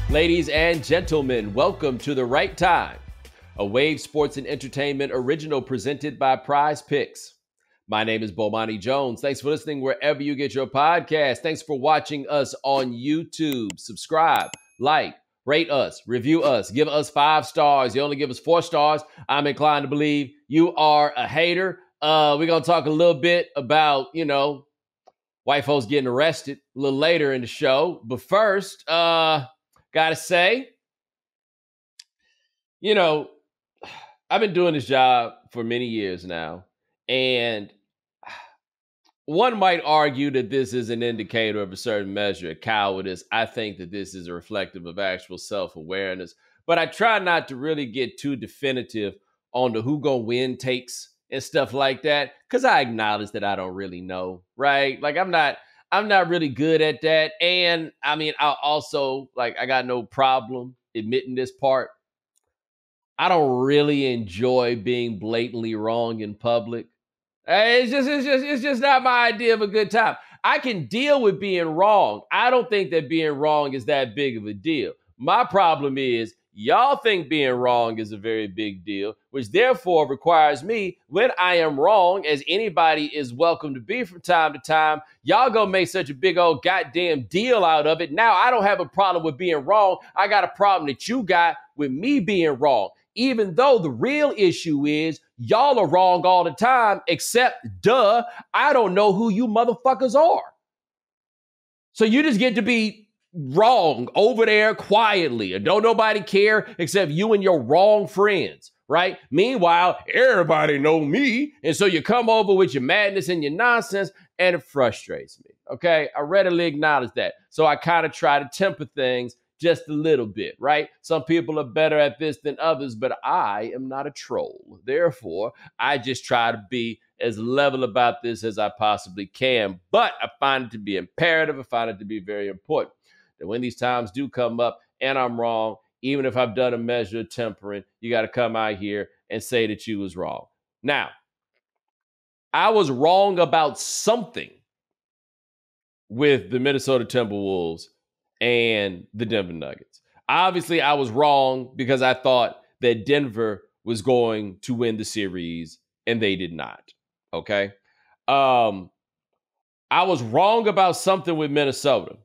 Ladies and gentlemen, welcome to The Right Time, a Wave Sports and Entertainment original presented by Prize Picks. My name is Bomani Jones. Thanks for listening wherever you get your podcast. Thanks for watching us on YouTube. Subscribe, like, rate us, review us, give us 5 stars. You only give us 4 stars. I'm inclined to believe you are a hater. We're going to talk a little bit about, white folks getting arrested a little later in the show. But first, gotta say, I've been doing this job for many years now, and one might argue that this is an indicator of a certain measure of cowardice. I think that this is a reflective of actual self-awareness, but I try not to really get too definitive on the who gonna win takes and stuff like that, because I acknowledge that I don't really know, right? Like, I'm not really good at that. And I mean, I also, I got no problem admitting this part. I don't really enjoy being blatantly wrong in public. It's just not my idea of a good time. I can deal with being wrong. I don't think that being wrong is that big of a deal. My problem is y'all think being wrong is a very big deal, which therefore requires me, when I am wrong, as anybody is welcome to be from time to time, y'all gonna make such a big old goddamn deal out of it. Now I don't have a problem with being wrong. I got a problem that you got with me being wrong, even though the real issue is y'all are wrong all the time, except, I don't know who you motherfuckers are. So you just get to be wrong over there quietly, and don't nobody care except you and your wrong friends, right? Meanwhile, everybody know me, and so you come over with your madness and your nonsense, and it frustrates me, okay? I readily acknowledge that. So I kind of try to temper things just a little bit, right? Some people are better at this than others, but I am not a troll. Therefore, I just try to be as level about this as I possibly can. But I find it to be imperative. I find it to be very important that when these times do come up and I'm wrong, even if I've done a measure of tempering, you got to come out here and say that you was wrong. Now, I was wrong about something with the Minnesota Timberwolves and the Denver Nuggets. Obviously, I was wrong because I thought that Denver was going to win the series, and they did not. Okay? I was wrong about something with Minnesota,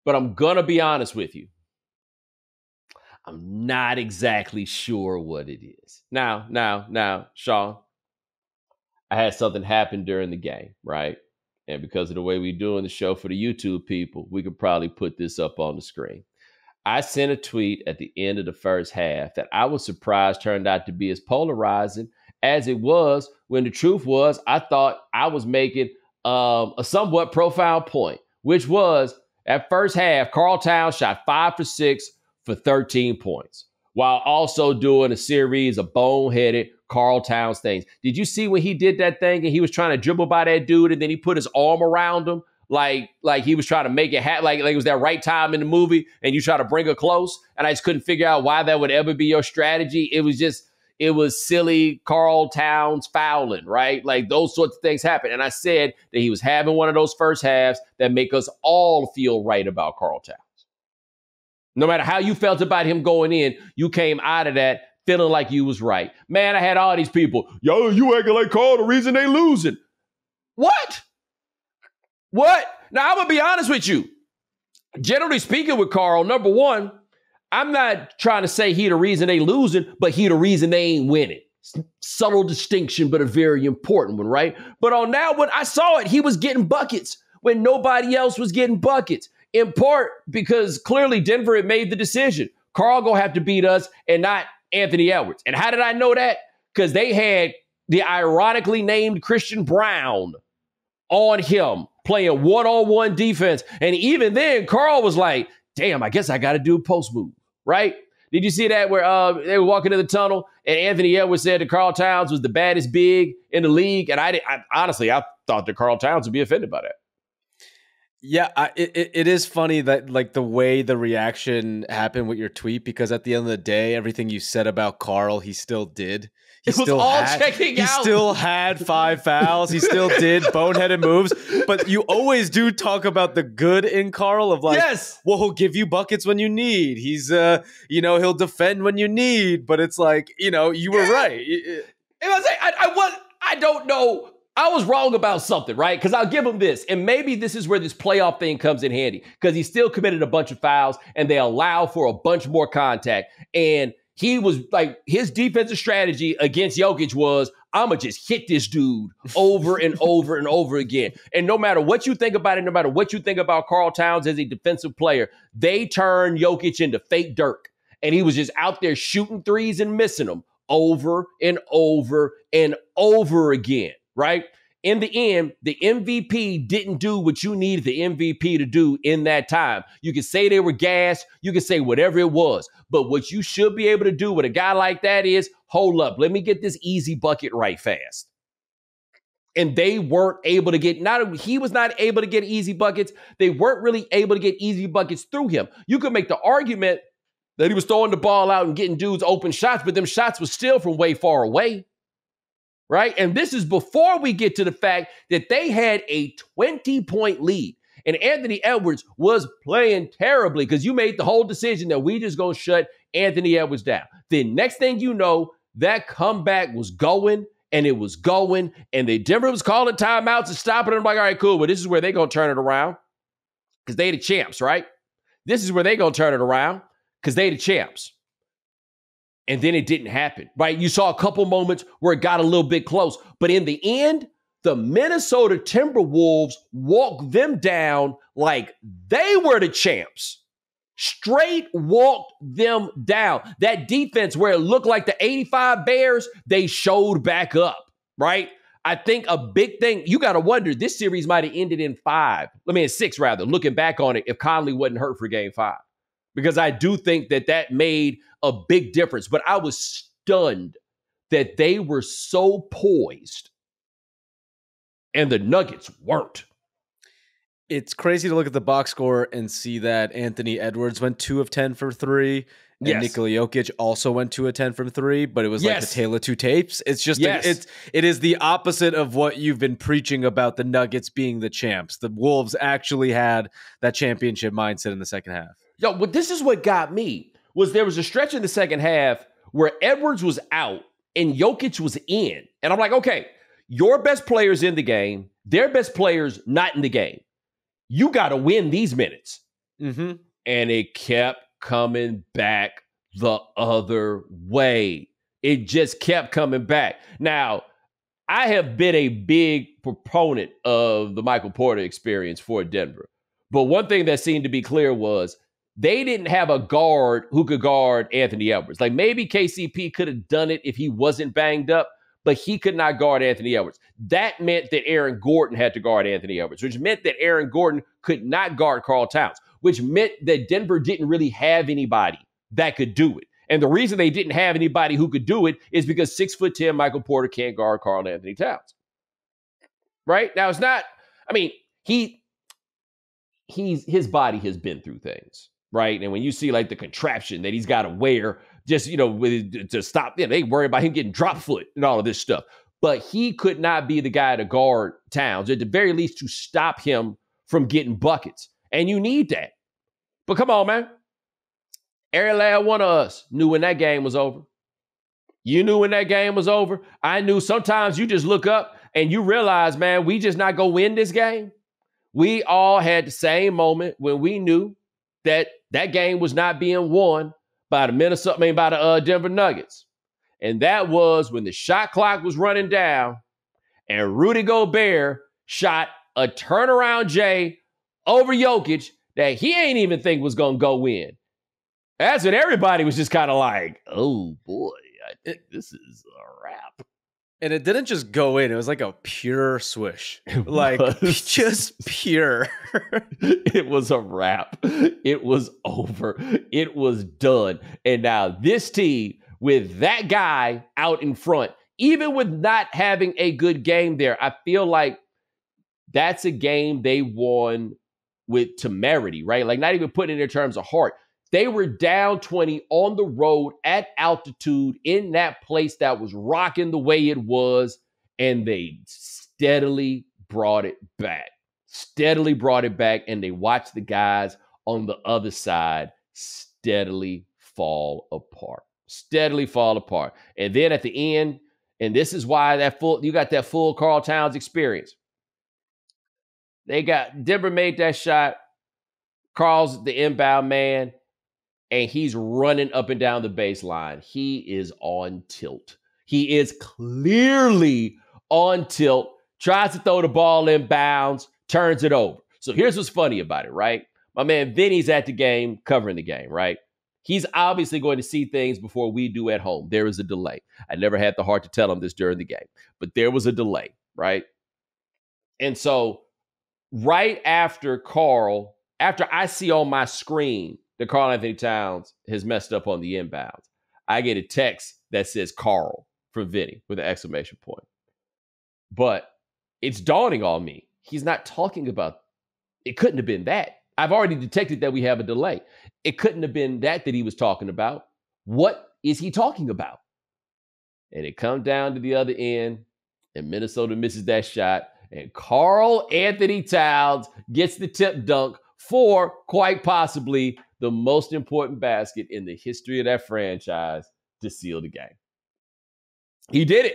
but I'm going to be honest with you. I'm not exactly sure what it is. Now, Sean, I had something happen during the game, right? And because of the way we're doing the show for the YouTube people, we could probably put this up on the screen. I sent a tweet at the end of the first half that I was surprised turned out to be as polarizing as it was, when the truth was I thought I was making a somewhat profound point, which was at first half, Karl Towns shot 5 for 6 for 13 points, while also doing a series of boneheaded Karl Towns things. Did you see when he did that thing and he was trying to dribble by that dude and then he put his arm around him like he was trying to make it happen, like it was that right time in the movie and you try to bring her close? And I just couldn't figure out why that would ever be your strategy. It was silly Karl Towns fouling, right? Like those sorts of things happen. And I said that he was having one of those first halves that make us all feel right about Karl Towns. No matter how you felt about him going in, you came out of that feeling like you was right. Man, I had all these people, yo, you acting like Karl the reason they losing. What? Now, I'm going to be honest with you. Generally speaking with Karl, number one, I'm not trying to say he the reason they losing, but he the reason they ain't winning. Subtle distinction, but a very important one, right? But on that one, I saw it. He was getting buckets when nobody else was getting buckets. In part because clearly Denver had made the decision. Karl gonna have to beat us and not Anthony Edwards. And how did I know that? Because they had the ironically named Christian Brown on him playing one-on-one defense. And even then, Karl was like, damn, I guess I got to do a post move, right? Did you see that where they were walking in the tunnel and Anthony Edwards said that Karl Towns was the baddest big in the league? And I honestly thought that Karl Towns would be offended by that. Yeah, it is funny that like the way the reaction happened with your tweet, because at the end of the day, everything you said about Karl, he still did. It was all checking out. He still had 5 fouls. He still did boneheaded moves. But you always do talk about the good in Karl of like, yes, well, he'll give you buckets when you need. He's, he'll defend when you need. But it's like, you were right. And I don't know. I was wrong about something, right? Because I'll give him this. And maybe this is where this playoff thing comes in handy. Because he still committed a bunch of fouls and they allow for a bunch more contact. And he was like, his defensive strategy against Jokic was, I'm going to just hit this dude over and over and over again. And no matter what you think about it, no matter what you think about Karl Towns as a defensive player, they turned Jokic into fake Dirk. And he was just out there shooting threes and missing them over and over and over again, right? In the end, the MVP didn't do what you needed the MVP to do in that time. You can say they were gassed. You can say whatever it was. But what you should be able to do with a guy like that is, hold up, let me get this easy bucket right fast. And they weren't able to get, he was not able to get easy buckets. They weren't really able to get easy buckets through him. You could make the argument that he was throwing the ball out and getting dudes open shots, but them shots were still from way far away. Right? And this is before we get to the fact that they had a 20-point lead. And Anthony Edwards was playing terribly because you made the whole decision that we just going to shut Anthony Edwards down. The next thing you know, that comeback was going and it was going. And the Denver was calling timeouts and stopping it. I'm like, all right, cool. But this is where they're going to turn it around because they the champs, right? This is where they're going to turn it around because they the champs. And then it didn't happen, right? You saw a couple moments where it got a little bit close. But in the end, the Minnesota Timberwolves walked them down like they were the champs. Straight walked them down. That defense where it looked like the 85 Bears, they showed back up, right? I think a big thing, you got to wonder, this series might have ended in 6 rather, looking back on it, if Conley wasn't hurt for game 5. Because I do think that made a big difference. But I was stunned that they were so poised and the Nuggets weren't. It's crazy to look at the box score and see that Anthony Edwards went 2 of 10 for 3. And Nikola Jokic also went 2 of 10 from 3, but it was like the tale of two tapes. It's just it is the opposite of what you've been preaching about the Nuggets being the champs. The Wolves actually had that championship mindset in the second half. Yo, but this is what got me, was there was a stretch in the second half where Edwards was out and Jokic was in. And I'm like, okay, your best player's in the game. Their best player's not in the game. You got to win these minutes. Mm-hmm. And it kept coming back the other way. It just kept coming back. Now, I have been a big proponent of the Michael Porter experience for Denver. But one thing that seemed to be clear was they didn't have a guard who could guard Anthony Edwards. Like maybe KCP could have done it if he wasn't banged up, but he could not guard Anthony Edwards. That meant that Aaron Gordon had to guard Anthony Edwards, which meant that Aaron Gordon could not guard Karl Towns, which meant that Denver didn't really have anybody that could do it. And the reason they didn't have anybody who could do it is because 6'10" Michael Porter can't guard Karl-Anthony Towns. Right? Now, it's not, I mean, his body has been through things. Right. And when you see like the contraption that he's got to wear just, to stop, they worry about him getting drop foot and all of this stuff. But he could not be the guy to guard Towns, at the very least to stop him from getting buckets. And you need that. But come on, man. Every last one of us knew when that game was over. You knew when that game was over. I knew sometimes you just look up and you realize, man, we just not going to win this game. We all had the same moment when we knew that game was not being won by the Denver Nuggets. And that was when the shot clock was running down and Rudy Gobert shot a turnaround J over Jokic that he ain't even think was going to go in. That's when everybody was just kind of like, oh boy, I think this is a wrap. And it didn't just go in. It was like a pure swish. Like, just pure. It was a wrap. It was over. It was done. And now this team, with that guy out in front, even with not having a good game there, I feel like that's a game they won with temerity, right? Like, not even putting it in terms of heart. They were down 20 on the road at altitude in that place that was rocking the way it was, and they steadily brought it back. And they watched the guys on the other side steadily fall apart. And then at the end, and this is why you got that full Karl Towns experience. Denver made that shot. Karl's the inbound man, and he's running up and down the baseline. He is on tilt. He is clearly on tilt, tries to throw the ball in bounds, turns it over. So here's what's funny about it, right? My man Vinny's at the game, covering the game, right? He's obviously going to see things before we do at home. There is a delay. I never had the heart to tell him this during the game, but there was a delay, right? And so right after I see on my screen that Karl-Anthony Towns has messed up on the inbounds, I get a text that says Karl from Vinny with an exclamation point. But it's dawning on me. He's not talking about, it couldn't have been that. I've already detected that we have a delay. It couldn't have been that he was talking about. What is he talking about? And it comes down to the other end, and Minnesota misses that shot, and Karl-Anthony Towns gets the tip dunk for quite possibly the most important basket in the history of that franchise to seal the game. He did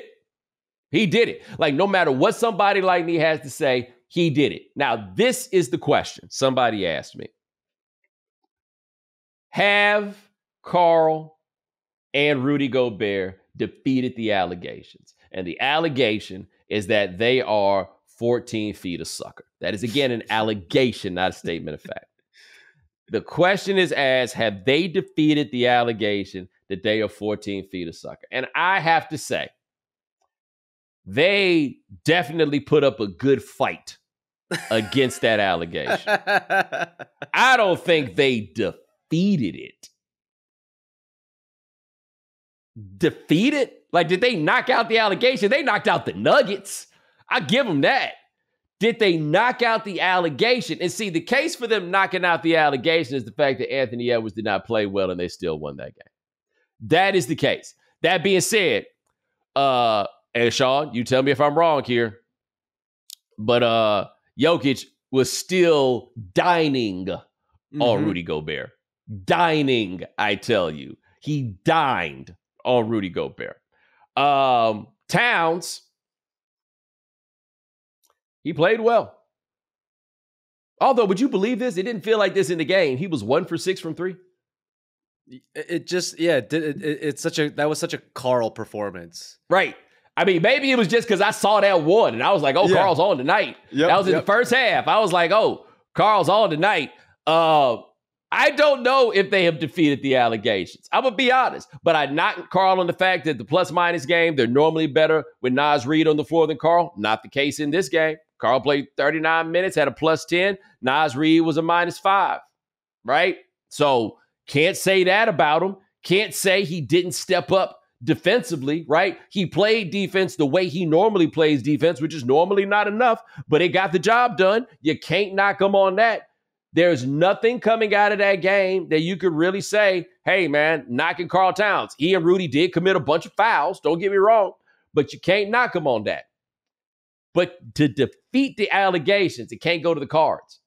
it. Like, no matter what somebody like me has to say, he did it. Now, this is the question somebody asked me. Have Karl and Rudy Gobert defeated the allegations? And the allegation is that they are 14 feet of sucker. That is, again, an allegation, not a statement of fact. The question is asked, have they defeated the allegation that they are 14 feet of sucker? And I have to say, they definitely put up a good fight against that allegation. I don't think they defeated it. Defeated? Like, did they knock out the allegation? They knocked out the Nuggets. I give them that. Did they knock out the allegation? And see, the case for them knocking out the allegation is the fact that Anthony Edwards did not play well and they still won that game. That is the case. That being said, and Sean, you tell me if I'm wrong here, but Jokic was still dining on Rudy Gobert. Dining, I tell you. He dined on Rudy Gobert. Towns, he played well. Although, would you believe this? It didn't feel like this in the game. He was 1 for 6 from 3. That was such a Karl performance. Right. I mean, maybe it was just because I saw that one and I was like, oh, yeah. Karl's on tonight. That was in the first half. I was like, oh, Karl's on tonight. I don't know if they have defeated the allegations. I'm going to be honest, but I knock Karl on the fact that the plus-minus game, they're normally better with Naz Reid on the floor than Karl. Not the case in this game. Karl played 39 minutes, had a plus 10. Naz Reid was a -5, right? So can't say that about him. Can't say he didn't step up defensively, right? He played defense the way he normally plays defense, which is normally not enough, but it got the job done. You can't knock him on that. There's nothing coming out of that game that you could really say, hey, man, knocking Karl Towns. He and Rudy did commit a bunch of fouls. Don't get me wrong, but you can't knock him on that. But to defeat the allegations, it can't go to the cards.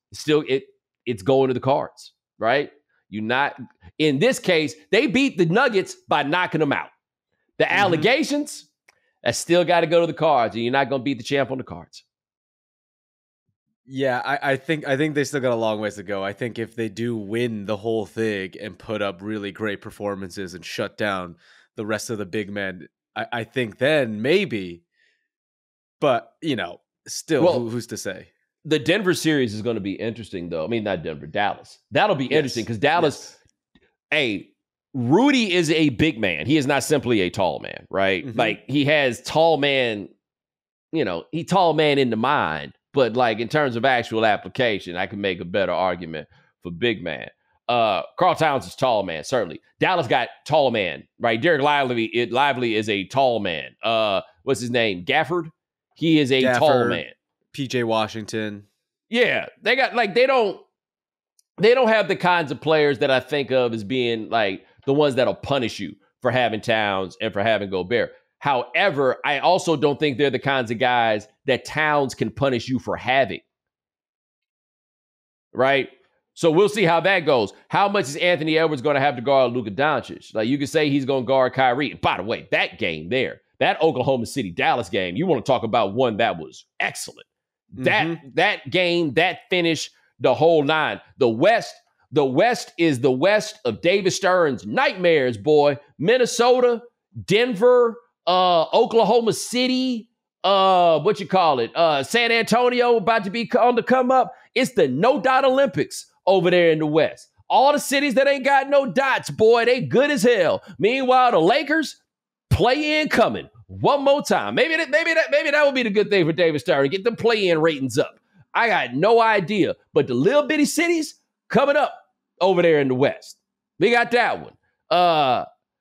It's going to the cards, right? In this case, they beat the Nuggets by knocking them out. The allegations, that still got to go to the cards, and you're not going to beat the champ on the cards. Yeah, I think they still got a long ways to go. I think if they do win the whole thing and put up really great performances and shut down the rest of the big men, I think then maybe. But, still, who's to say? The Denver series is going to be interesting, though. I mean, not Denver, Dallas. That'll be interesting because Dallas, Rudy is a big man. He is not simply a tall man, right? Mm-hmm. Like, he has tall man, he tall man in the mind. But, like, in terms of actual application, I can make a better argument for big man. Karl Towns is tall man, certainly. Dallas got tall man, right? Derek Lively is a tall man. What's his name? Gafford? He is a tall man. PJ Washington. Yeah. They got, they don't have the kinds of players that I think of as being like the ones that'll punish you for having Towns and for having Gobert. However, I also don't think they're the kinds of guys that Towns can punish you for having. Right? So we'll see how that goes. How much is Anthony Edwards going to have to guard Luka Doncic? Like, you could say he's going to guard Kyrie. And by the way, that game there, that Oklahoma City Dallas game, you want to talk about one that was excellent. That game, that finish, the whole nine. The West is the West of David Stern's nightmares, boy. Minnesota, Denver, Oklahoma City, San Antonio about to be on the come up. It's the no dot Olympics over there in the West. All the cities that ain't got no dots, boy, they good as hell. Meanwhile, the Lakers, play-in coming one more time. Maybe that would be the good thing for David Stern, get the play-in ratings up. I got no idea, but the little bitty cities coming up over there in the West. We got that one.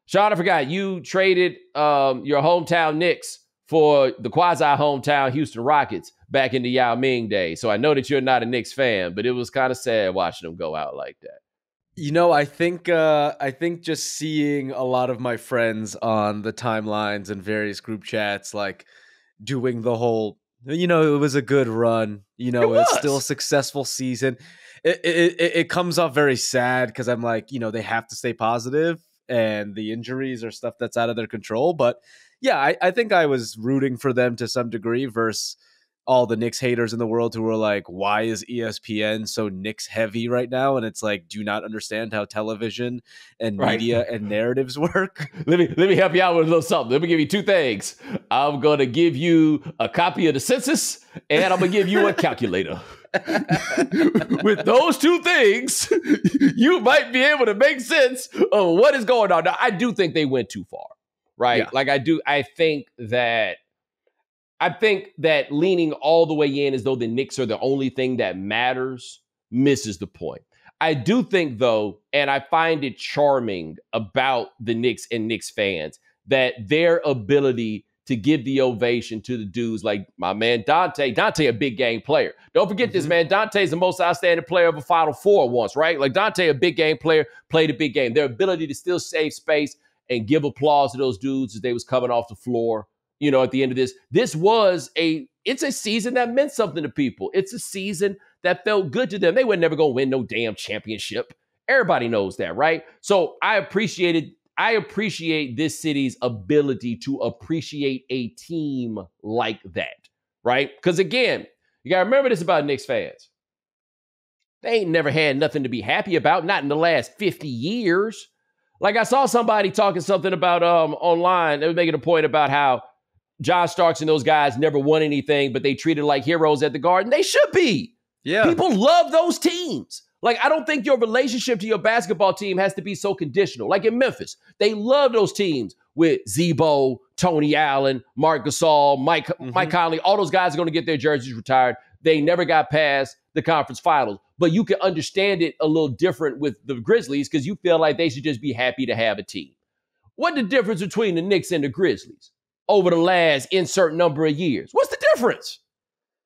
Sean, I forgot you traded your hometown Knicks for the quasi-hometown Houston Rockets back in the Yao Ming days. So I know that you're not a Knicks fan, but it was kind of sad watching them go out like that. You know, I think just seeing a lot of my friends on the timelines and various group chats, like doing the whole, it was a good run. It's still a successful season. It comes off very sad because I'm like, they have to stay positive and the injuries are stuff that's out of their control. But yeah, I think I was rooting for them to some degree versus all the Knicks haters in the world who are like, why is ESPN so Knicks heavy right now? And it's like, do you not understand how television and media and narratives work? Let me help you out with a little something. Let me give you two things. I'm going to give you a copy of the census and I'm going to give you a calculator. With those two things, you might be able to make sense of what is going on. Now, I do think they went too far, right? Yeah. Like I think that leaning all the way in as though the Knicks are the only thing that matters misses the point. I do think, though, and I find it charming about the Knicks and Knicks fans, that their ability to give the ovation to the dudes like my man Dante. Dante, a big game player. Don't forget this, man. Dante's the most outstanding player of a Final Four once, right? Like Dante, a big game player, played a big game. Their ability to still save space and give applause to those dudes as they was coming off the floor. At the end of this it's a season that meant something to people. It's a season that felt good to them. They were never going to win no damn championship. Everybody knows that, right? So I appreciate this city's ability to appreciate a team like that, right? Because again, you got to remember this about Knicks fans. They ain't never had nothing to be happy about, not in the last 50 years. Like I saw somebody talking something about online. They were making a point about how John Starks and those guys never won anything, but they treated like heroes at the Garden. They should be. Yeah. People love those teams. Like, I don't think your relationship to your basketball team has to be so conditional. Like in Memphis, they love those teams with Zebo, Tony Allen, Mark Gasol, Mike Conley. All those guys are going to get their jerseys retired. They never got past the conference finals. But you can understand it a little different with the Grizzlies because you feel like they should just be happy to have a team. What's the difference between the Knicks and the Grizzlies over the last insert number of years? What's the difference?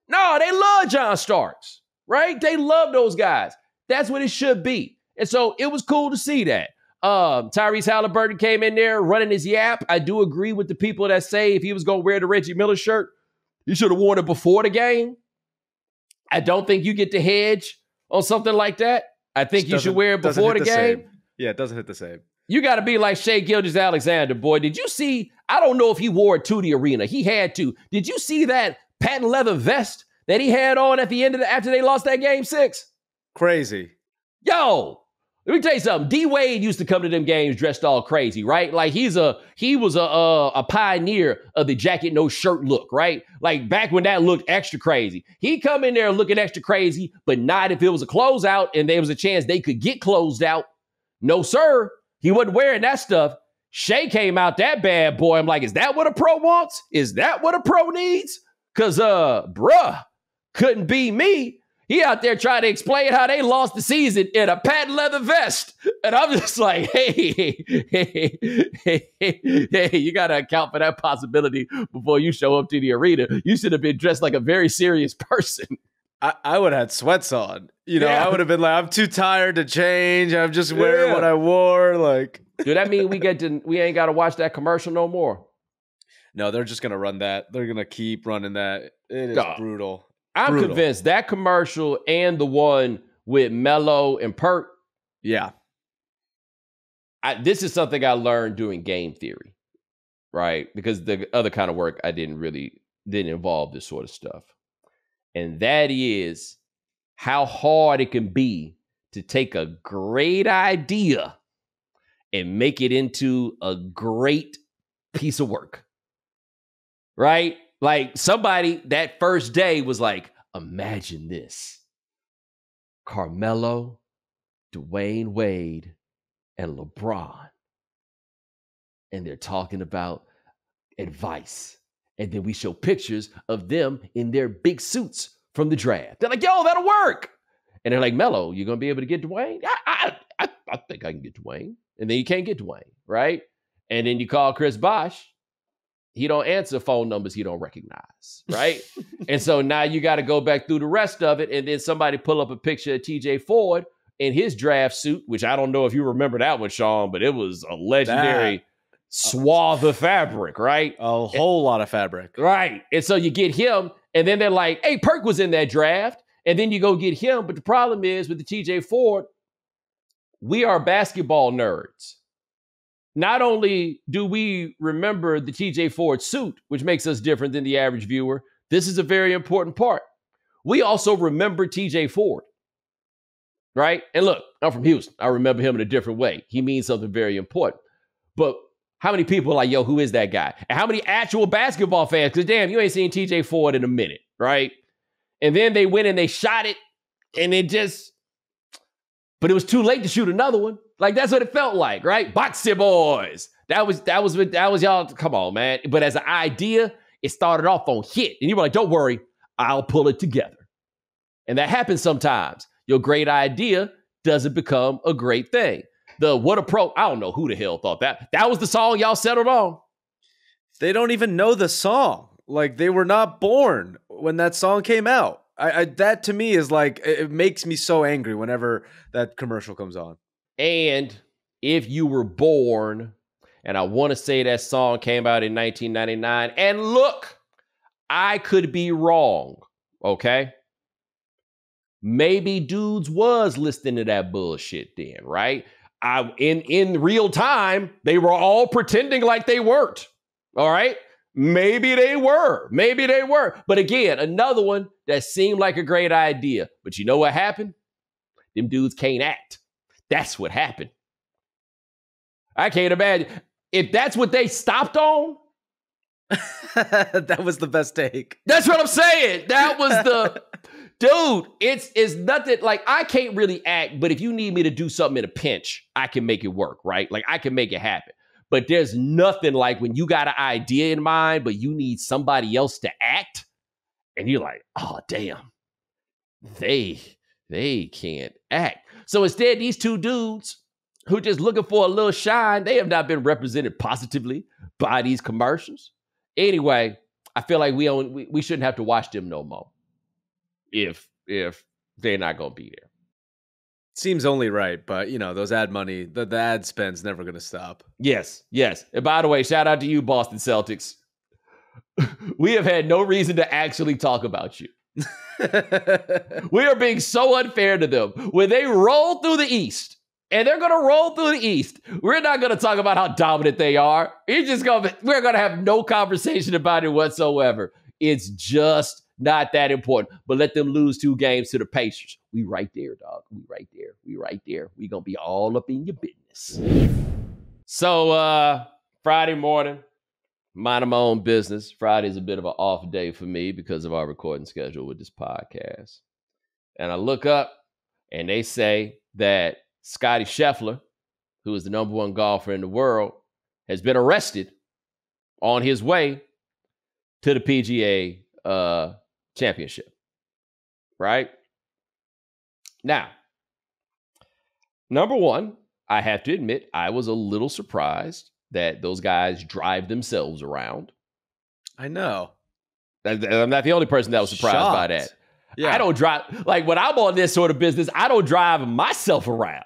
No, they love John Starks, right? They love those guys. That's what it should be. And so it was cool to see that. Tyrese Halliburton came in there running his yap. I do agree with the people that say if he was going to wear the Reggie Miller shirt, he should have worn it before the game. I don't think you get to hedge on something like that. I think you should wear it before the game. Yeah, it doesn't hit the same. You got to be like Shai Gilgeous-Alexander, boy. Did you see? I don't know if he wore it to the arena. He had to. Did you see that patent leather vest that he had on at the end of after they lost that game 6? Crazy. Yo, let me tell you something. D Wade used to come to them games dressed all crazy, right? Like he was a pioneer of the jacket no shirt look, right? Like back when that looked extra crazy. He come in there looking extra crazy, but not if it was a closeout and there was a chance they could get closed out. No, sir. He wasn't wearing that stuff. Shai came out that bad boy. I'm like, is that what a pro wants? Is that what a pro needs? Because, bruh, couldn't be me. He out there trying to explain how they lost the season in a patent leather vest. And I'm just like, hey, you got to account for that possibility before you show up to the arena. You should have been dressed like a very serious person. I would have had sweats on. I would have been like, I'm too tired to change. I'm just wearing what I wore. Like, do that mean we ain't got to watch that commercial no more? No, they're just gonna run that. They're gonna keep running that. It is brutal. I'm convinced that commercial and the one with Melo and Perk. Yeah, this is something I learned doing game theory, right? Because the other kind of work I didn't involve this sort of stuff. And that is how hard it can be to take a great idea and make it into a great piece of work, right? Like somebody that first day was like, imagine this. Carmelo, Dwayne Wade, and LeBron. And they're talking about advice. And then we show pictures of them in their big suits from the draft. They're like, yo, that'll work. And they're like, Melo, you going to be able to get Dwayne? I think I can get Dwayne. And then you can't get Dwayne, right? And then you call Chris Bosh. He don't answer phone numbers he don't recognize, right? And so now you got to go back through the rest of it. And then somebody pull up a picture of TJ Ford in his draft suit, which I don't know if you remember that one, Sean, but it was a legendary swath of fabric, right? A whole lot of fabric. Right. And so you get him, and then they're like, hey, Perk was in that draft. And then you go get him. But the problem is with the TJ Ford, we are basketball nerds. Not only do we remember the TJ Ford suit, which makes us different than the average viewer, this is a very important part. We also remember TJ Ford, right? And look, I'm from Houston. I remember him in a different way. He means something very important. But how many people are like, yo, who is that guy? And how many actual basketball fans? Because damn, you ain't seen TJ Ford in a minute, right? And then they went and they shot it, and but it was too late to shoot another one. Like, that's what it felt like, right? Boxy Boys. That was y'all. Come on, man. But as an idea, it started off on hit. And you were like, don't worry, I'll pull it together. And that happens sometimes. Your great idea doesn't become a great thing. I don't know who the hell thought that. That was the song y'all settled on. They don't even know the song. Like, they were not born when that song came out. That to me is like, it makes me so angry whenever that commercial comes on. And if you were born, and I want to say that song came out in 1999, and look, I could be wrong, okay? Maybe dudes was listening to that bullshit then, right? In real time, they were all pretending like they weren't, all right? Maybe they were. But again, another one that seemed like a great idea. But you know what happened? Them dudes can't act. That's what happened. I can't imagine. If that's what they stopped on. That was the best take. That's what I'm saying. That was the... Dude, it's nothing. Like, I can't really act, but if you need me to do something in a pinch, I can make it work, right? Like, I can make it happen. But there's nothing like when you got an idea in mind, but you need somebody else to act, and you're like, oh, damn, they can't act. So instead, these two dudes who just looking for a little shine, they have not been represented positively by these commercials. Anyway, I feel like we shouldn't have to watch them no more if they're not going to be there. Seems only right, but, those ad money, the ad spend's never going to stop. Yes. And by the way, shout out to you, Boston Celtics. We have had no reason to actually talk about you. We are being so unfair to them. When they roll through the East, and they're going to roll through the East, we're not going to talk about how dominant they are. We're going to have no conversation about it whatsoever. It's just not that important. But let them lose 2 games to the Pacers. We right there, dog. We right there. We going to be all up in your business. So Friday morning, minding my own business. Friday is a bit of an off day for me because of our recording schedule with this podcast. And I look up and they say that Scottie Scheffler, who is the number 1 golfer in the world, has been arrested on his way to the PGA championship. Right? Now, number 1, I have to admit, I was a little surprised that those guys drive themselves around. I know. I'm not the only person that was surprised by that. Yeah. I don't drive. Like when I'm on this sort of business, I don't drive myself around.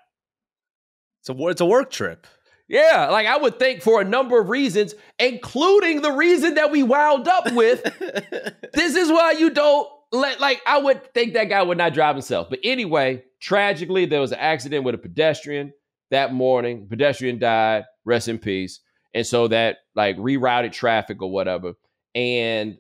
It's a work trip. Yeah, like I would think for a number of reasons, including the reason that we wound up with, this is why you don't I would think that guy would not drive himself. But anyway, tragically, there was an accident with a pedestrian that morning. Pedestrian died, rest in peace. And so that rerouted traffic or whatever. And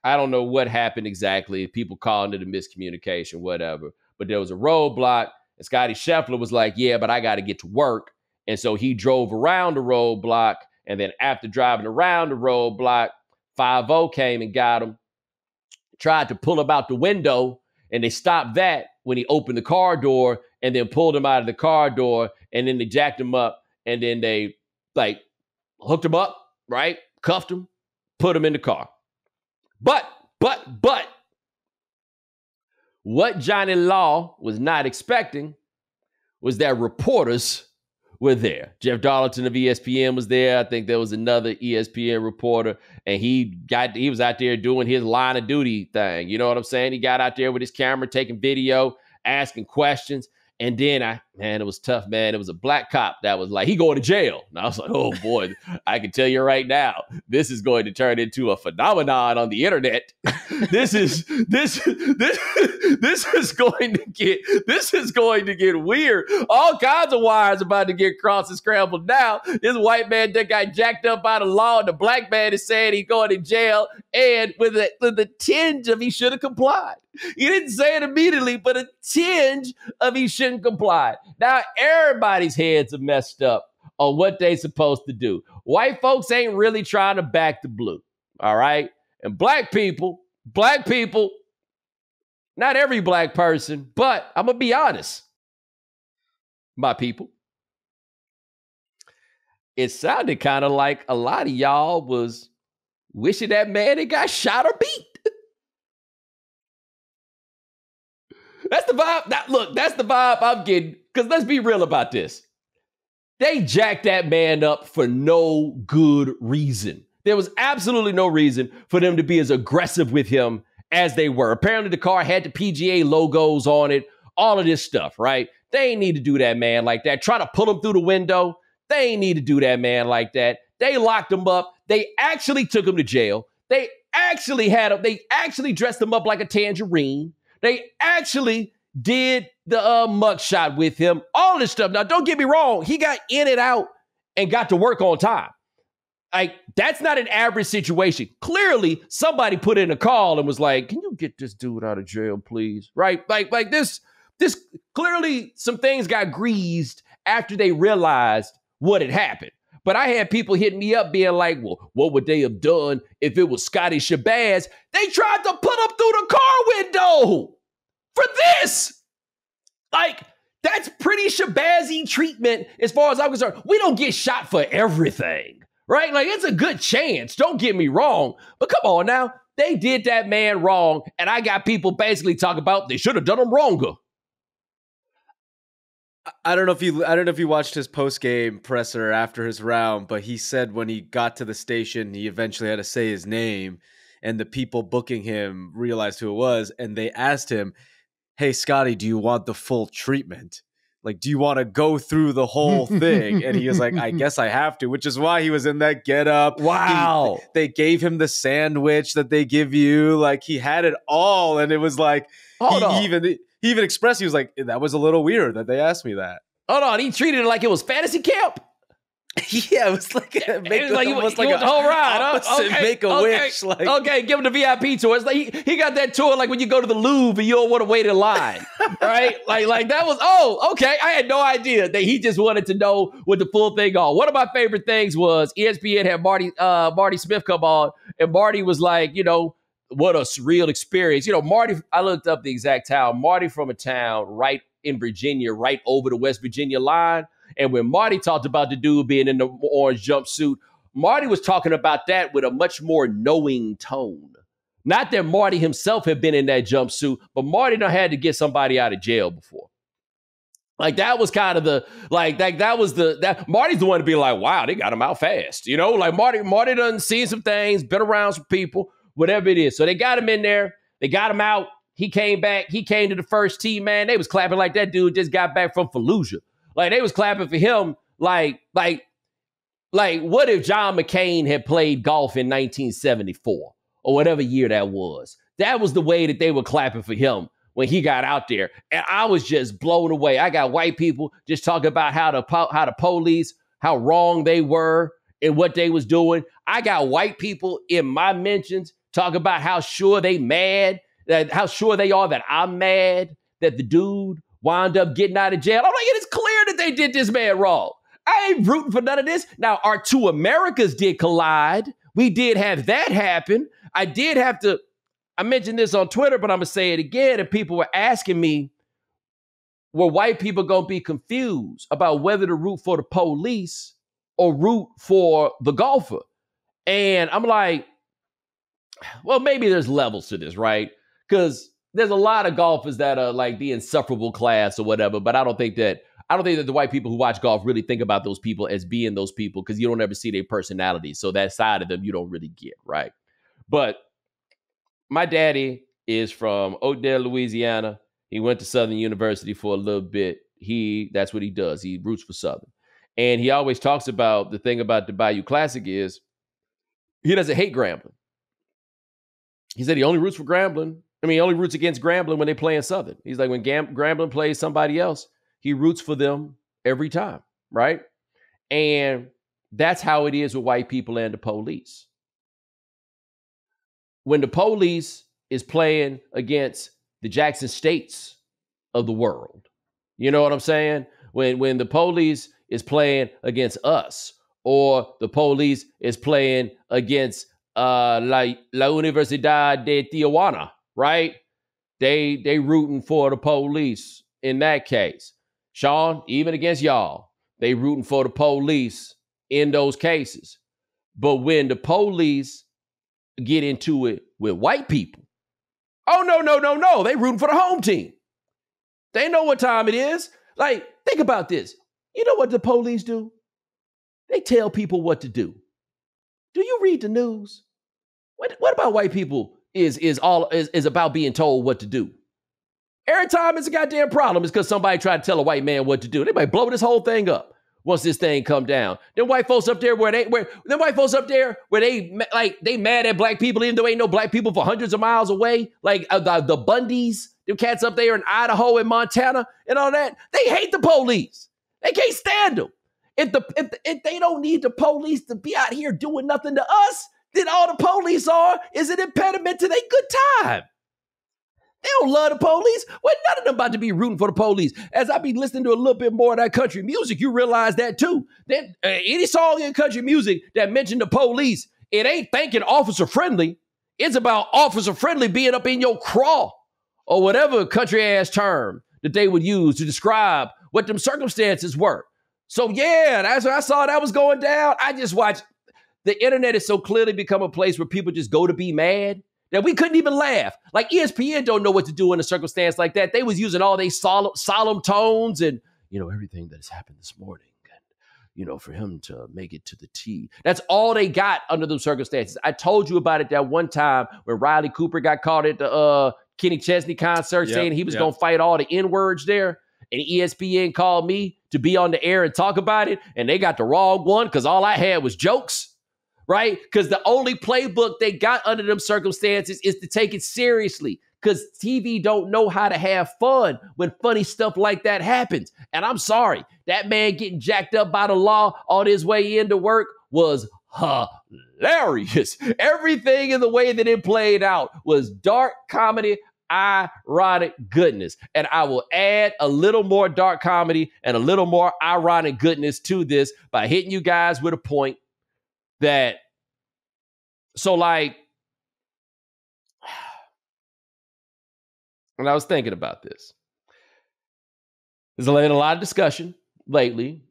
I don't know what happened exactly. People calling it a miscommunication, whatever. But there was a roadblock. And Scottie Scheffler was like, yeah, but I got to get to work. And so he drove around the roadblock. And then after driving around the roadblock, 5-0 came and got him, tried to pull him out the window. And they stopped that when he opened the car door and then pulled him out of the car door. And then they jacked him up. And then they hooked him up, right? Cuffed him, put him in the car. But what Johnny Law was not expecting was that reporters were there. Jeff Darlington of ESPN was there. I think there was another ESPN reporter, and he was out there doing his line of duty thing. You know what I'm saying? He got out there with his camera, taking video, asking questions. And then it was tough, man. It was a black cop that was like, he going to jail. And I was like, oh boy, I can tell you right now, this is going to turn into a phenomenon on the internet. This is going to get weird. All kinds of wires about to get crossed and scrambled now. This white man that got jacked up by the law, and the black man is saying he's going to jail, and with a tinge of he should have complied. He didn't say it immediately, but a tinge of he shouldn't comply. Now, everybody's heads are messed up on what they supposed to do. White folks ain't really trying to back the blue, all right? And black people, not every black person, but I'm going to be honest, my people. It sounded kind of like a lot of y'all was wishing that man had got shot or beat. That's the vibe. That's the vibe I'm getting. Because let's be real about this. They jacked that man up for no good reason. There was absolutely no reason for them to be as aggressive with him as they were. Apparently, the car had the PGA logos on it, all of this stuff, right? They ain't need to do that man like that. Try to pull him through the window. They ain't need to do that man like that. They locked him up. They actually took him to jail. They actually dressed him up like a tangerine. They actually did the mugshot with him, all this stuff. Now, don't get me wrong. He got in and out and got to work on time. Like, that's not an average situation. Clearly, somebody put in a call and was like, can you get this dude out of jail, please? Right? Like this clearly some things got greased after they realized what had happened. But I had people hitting me up being like, well, what would they have done if it was Scottie Scheffler? They tried to put him through the car window for this. Like, that's pretty Shabazzy treatment as far as I'm concerned. We don't get shot for everything, right? Like, it's a good chance. Don't get me wrong. But come on now. They did that man wrong. And I got people basically talking about they should have done him wronger. I don't know if you watched his post-game presser after his round, but he said when he got to the station, he eventually had to say his name, and the people booking him realized who it was, and they asked him, hey, Scottie, do you want the full treatment? Like, do you want to go through the whole thing? And he was like, I guess I have to, which is why he was in that getup. Wow. They gave him the sandwich that they give you. Like, he had it all, and it was like, He even expressed, he was like, that was a little weird that they asked me that. Hold on, he treated it like it was fantasy camp. Yeah, it was like almost like a whole ride. Make-A-Wish. Okay, give him the VIP tour. It's like he got that tour like when you go to the Louvre and you don't want to wait in line, right? Like that was, okay. I had no idea that he just wanted to know what the full thing on. One of my favorite things was ESPN had Marty Smith come on, and Marty was like, what a surreal experience. Marty, I looked up the exact town. Marty from a town right in Virginia, right over the West Virginia line. And when Marty talked about the dude being in the orange jumpsuit, Marty was talking about that with a much more knowing tone. Not that Marty himself had been in that jumpsuit, but Marty done had to get somebody out of jail before. Like, that was kind of Marty's the one to be like, wow, they got him out fast. Like Marty done seen some things, been around some people, whatever it is. So they got him in there. They got him out. he came back. He came to the first tee, man. They was clapping like that dude just got back from Fallujah. Like, they was clapping for him like what if John McCain had played golf in 1974 or whatever year that was? That was the way that they were clapping for him when he got out there. And I was just blown away. I got white people just talking about how the police, how wrong they were and what they was doing. I got white people in my mentions talk about how sure they how sure they are that I'm mad that the dude wound up getting out of jail. I'm like, it is clear that they did this man wrong. I ain't rooting for none of this. Now, our two Americas did collide. We did have that happen. I mentioned this on Twitter, but I'm going to say it again. And people were asking me, were white people going to be confused about whether to root for the police or root for the golfer? And I'm like, well, maybe there's levels to this, right? Because there's a lot of golfers that are like the insufferable class or whatever, but I don't think that the white people who watch golf really think about those people as being those people, because you don't ever see their personalities. So that side of them you don't really get, right? But my daddy is from Oakdale, Louisiana. He went to Southern University for a little bit. That's what he does. He roots for Southern. And he always talks about the thing about the Bayou Classic is he doesn't hate Grambling. He said he only roots for Grambling. He only roots against Grambling when they play in Southern. He's like, when Grambling plays somebody else, he roots for them every time, right? And that's how it is with white people and the police. When the police is playing against the Jackson States of the world, you know what I'm saying? When the police is playing against us, or the police is playing against La Universidad de Tijuana, right? They rooting for the police in that case. Sean, even against y'all, they rooting for the police in those cases. But when the police get into it with white people, oh, no, they rooting for the home team. They know what time it is. Like, think about this. You know what the police do? They tell people what to do. Do you read the news? What about white people is about being told what to do? Every time it's a goddamn problem, it's because somebody tried to tell a white man what to do. They might blow this whole thing up once this thing come down. Them white folks up there where they mad at black people, even though ain't no black people for hundreds of miles away, like the Bundys, them cats up there in Idaho and Montana and all that. They hate the police. They can't stand them. If they don't need the police to be out here doing nothing to us, then all the police is an impediment to their good time. They don't love the police. Well, none of them about to be rooting for the police. As I be listening to a little bit more of that country music, you realize that too. That any song in country music that mentioned the police, it ain't thanking Officer Friendly. It's about Officer Friendly being up in your craw or whatever country ass term that they would use to describe what them circumstances were. So yeah, that's what I saw that was going down. I just watched. The internet has so clearly become a place where people just go to be mad that we couldn't even laugh. Like ESPN don't know what to do in a circumstance like that. They was using all these solemn tones and, everything that has happened this morning. And, for him to make it to the tee. That's all they got under those circumstances. I told you about it that one time when Riley Cooper got caught at the Kenny Chesney concert saying he was going to fight all the N-words there. And ESPN called me to be on the air and talk about it. And they got the wrong one because all I had was jokes. Right? Because the only playbook they got under them circumstances is to take it seriously. Because TV don't know how to have fun when funny stuff like that happens. And I'm sorry, that man getting jacked up by the law on his way into work was hilarious. Everything in the way that it played out was dark comedy, ironic goodness. And I will add a little more dark comedy and a little more ironic goodness to this by hitting you guys with a point. And I was thinking about this. There's been a lot of discussion lately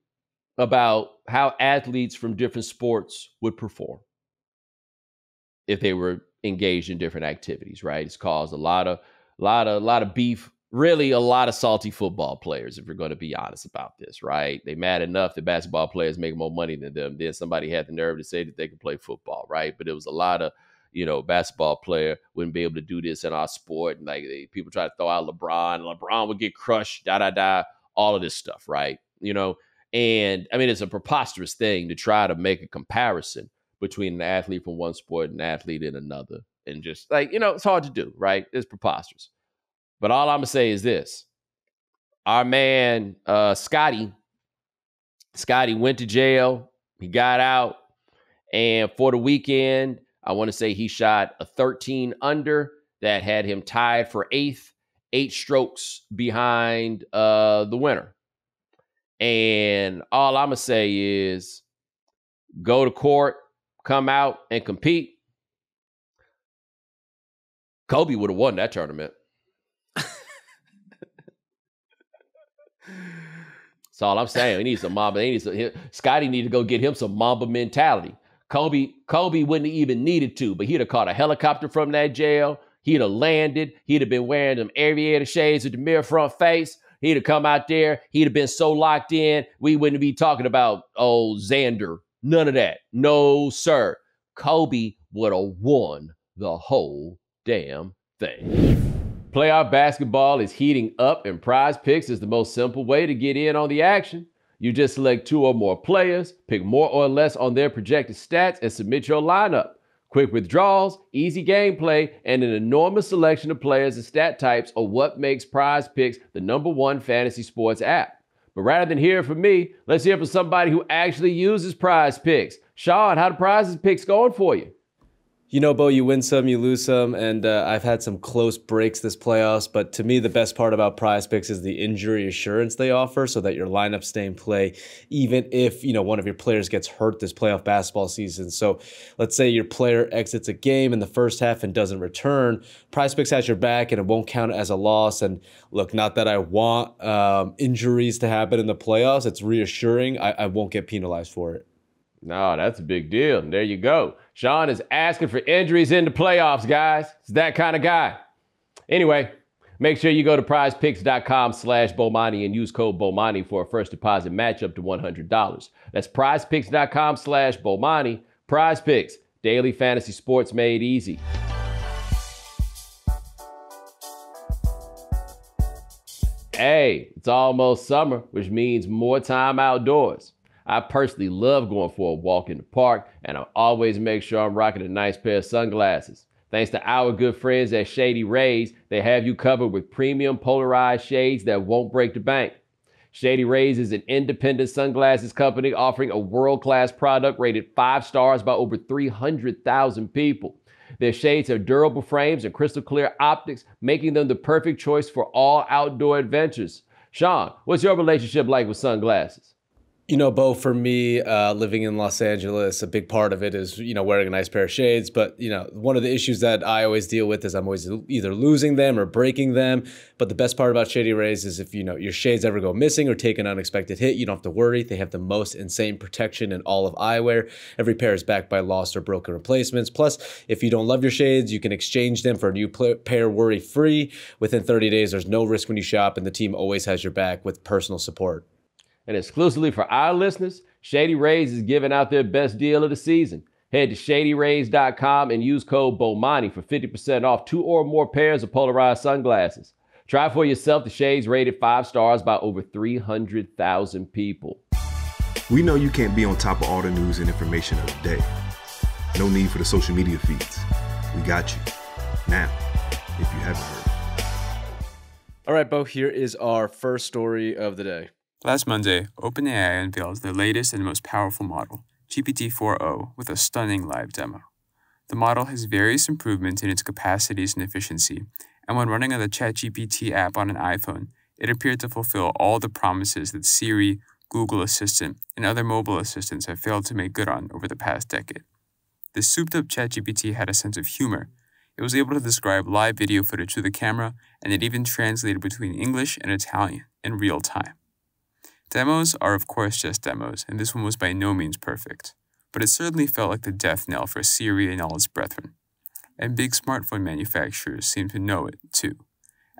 about how athletes from different sports would perform if they were engaged in different activities, right? It's caused a lot of beef, really a lot of salty football players, if we're going to be honest about this, right? They mad enough that basketball players make more money than them. Then somebody had the nerve to say that they could play football, right? But it was a lot of, basketball player wouldn't be able to do this in our sport. And like people try to throw out LeBron would get crushed, all of this stuff, right? And I mean, it's a preposterous thing to try to make a comparison between an athlete from one sport and an athlete in another. And just it's hard to do, right? It's preposterous. But all I'm going to say is this. Our man, Scottie went to jail. He got out. And for the weekend, I want to say he shot a 13 under that had him tied for 8th, 8 strokes behind the winner. And all I'm going to say is go to court, come out and compete. Kobe would have won that tournament. That's all I'm saying. He needs some Mamba. Scottie need to go get him some Mamba mentality. Kobe wouldn't have even needed to, but he'd have caught a helicopter from that jail. He'd have landed. He'd have been wearing them aviator shades with the mirror front face. He'd have come out there. He'd have been so locked in. We wouldn't be talking about, Xander. None of that. No, sir. Kobe would have won the whole damn thing. Playoff basketball is heating up, and Prize Picks is the most simple way to get in on the action. You just select 2 or more players, pick more or less on their projected stats, and submit your lineup. Quick withdrawals, easy gameplay, and an enormous selection of players and stat types are what makes Prize Picks the #1 fantasy sports app. But rather than hear from me, let's hear from somebody who actually uses Prize Picks. Sean, how the Prize Picks going for you? Bo, you win some, you lose some, and I've had some close breaks this playoffs, but to me, the best part about Prize Picks is the injury assurance they offer so that your lineups stay in play, even if, one of your players gets hurt this playoff basketball season. So let's say your player exits a game in the first half and doesn't return. Prize Picks has your back, and it won't count as a loss. And look, not that I want injuries to happen in the playoffs. It's reassuring. I won't get penalized for it. No, that's a big deal. There you go. Sean is asking for injuries in the playoffs, guys. He's that kind of guy. Anyway, make sure you go to prizepicks.com/Bomani and use code Bomani for a first deposit match up to $100. That's prizepicks.com/Bomani. Prize Picks, daily fantasy sports made easy. Hey, it's almost summer, which means more time outdoors. I personally love going for a walk in the park, and I always make sure I'm rocking a nice pair of sunglasses. Thanks to our good friends at Shady Rays, they have you covered with premium polarized shades that won't break the bank. Shady Rays is an independent sunglasses company offering a world-class product rated 5 stars by over 300,000 people. Their shades have durable frames and crystal clear optics, making them the perfect choice for all outdoor adventures. Sean, what's your relationship like with sunglasses? Bo, for me, living in Los Angeles, a big part of it is, wearing a nice pair of shades. But, one of the issues that I always deal with is I'm always either losing them or breaking them. But the best part about Shady Rays is if, your shades ever go missing or take an unexpected hit, you don't have to worry. They have the most insane protection in all of eyewear. Every pair is backed by lost or broken replacements. Plus, if you don't love your shades, you can exchange them for a new pair worry-free. Within 30 days, there's no risk when you shop, and the team always has your back with personal support. And exclusively for our listeners, Shady Rays is giving out their best deal of the season. Head to shadyrays.com and use code Bomani for 50% off 2 or more pairs of polarized sunglasses. Try for yourself the shades rated 5 stars by over 300,000 people. We know you can't be on top of all the news and information of the day. No need for the social media feeds. We got you. Now, if you haven't heard. All right, Bo, here is our first story of the day. Last Monday, OpenAI unveiled their latest and most powerful model, GPT-4o, with a stunning live demo. The model has various improvements in its capacities and efficiency, and when running on the ChatGPT app on an iPhone, it appeared to fulfill all the promises that Siri, Google Assistant, and other mobile assistants have failed to make good on over the past decade. This souped-up ChatGPT had a sense of humor. It was able to describe live video footage to the camera, and it even translated between English and Italian in real time. Demos are of course just demos, and this one was by no means perfect, but it certainly felt like the death knell for Siri and all its brethren. And big smartphone manufacturers seem to know it, too.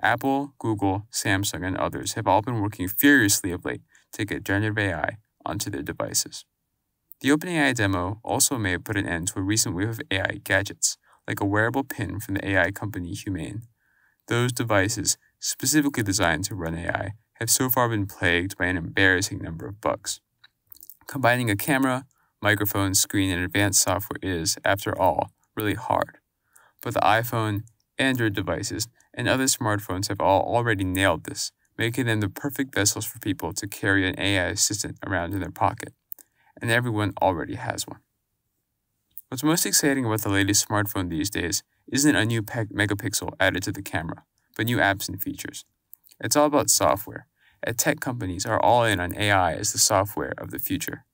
Apple, Google, Samsung, and others have all been working furiously of late to get generative AI onto their devices. The OpenAI demo also may have put an end to a recent wave of AI gadgets, like a wearable pin from the AI company Humane. Those devices, specifically designed to run AI, have so far been plagued by an embarrassing number of bugs. Combining a camera, microphone, screen, and advanced software is, after all, really hard. But the iPhone, Android devices, and other smartphones have all already nailed this, making them the perfect vessels for people to carry an AI assistant around in their pocket. And everyone already has one. What's most exciting about the latest smartphone these days isn't a new megapixel added to the camera, but new apps and features. It's all about software, and tech companies are all in on AI as the software of the future.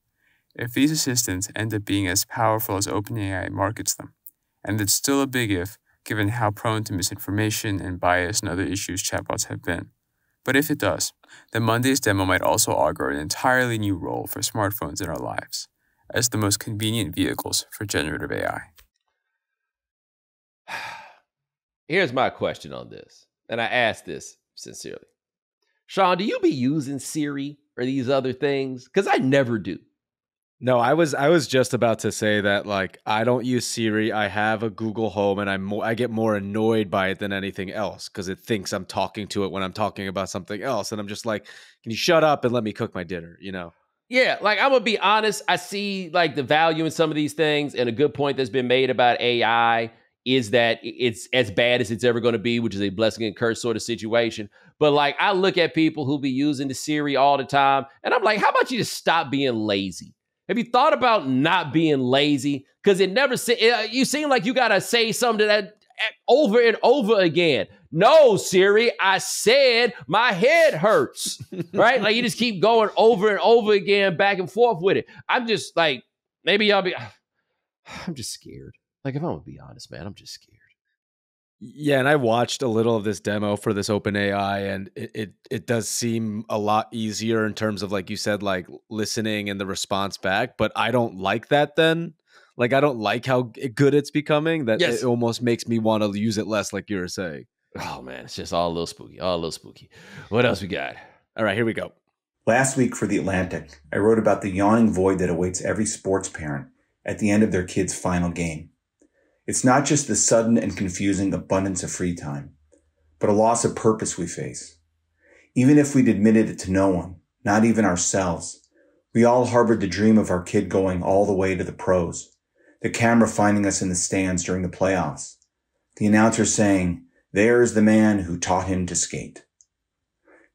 If these assistants end up being as powerful as OpenAI markets them, and it's still a big if given how prone to misinformation and bias and other issues chatbots have been. But if it does, then Monday's demo might also augur an entirely new role for smartphones in our lives, as the most convenient vehicles for generative AI. Here's my question on this, and I ask this sincerely. Sean, do you be using Siri or these other things? Because I never do. No, I was just about to say that, like, I don't use Siri. I have a Google Home, and I get more annoyed by it than anything else because it thinks I'm talking to it when I'm talking about something else, and I'm just like, can you shut up and let me cook my dinner? You know? Yeah, like, I'm gonna be honest. I see like the value in some of these things, and a good point that's been made about AI is that it's as bad as it's ever going to be, which is a blessing and curse sort of situation. But like, I look at people who be using the Siri all the time, and I'm like, how about you just stop being lazy? Have you thought about not being lazy? Because it never you seem like you got to say something that over and over again. No, Siri, I said my head hurts, right? Like, you just keep going over and over again, back and forth with it. I'm just like, maybe I'm just scared. Like, if I'm going to be honest, man, I'm just scared. Yeah, and I watched a little of this demo for this OpenAI, and it does seem a lot easier in terms of, like you said, like listening and the response back. But I don't like that then. Like, I don't like how good it's becoming. That It almost makes me want to use it less, like you were saying. Oh, man, it's just all a little spooky. What else we got? All right, here we go. Last week for The Atlantic, I wrote about the yawning void that awaits every sports parent at the end of their kid's final game. It's not just the sudden and confusing abundance of free time, but a loss of purpose we face. Even if we'd admitted it to no one, not even ourselves, we all harbored the dream of our kid going all the way to the pros, the camera finding us in the stands during the playoffs, the announcer saying, "There's the man who taught him to skate."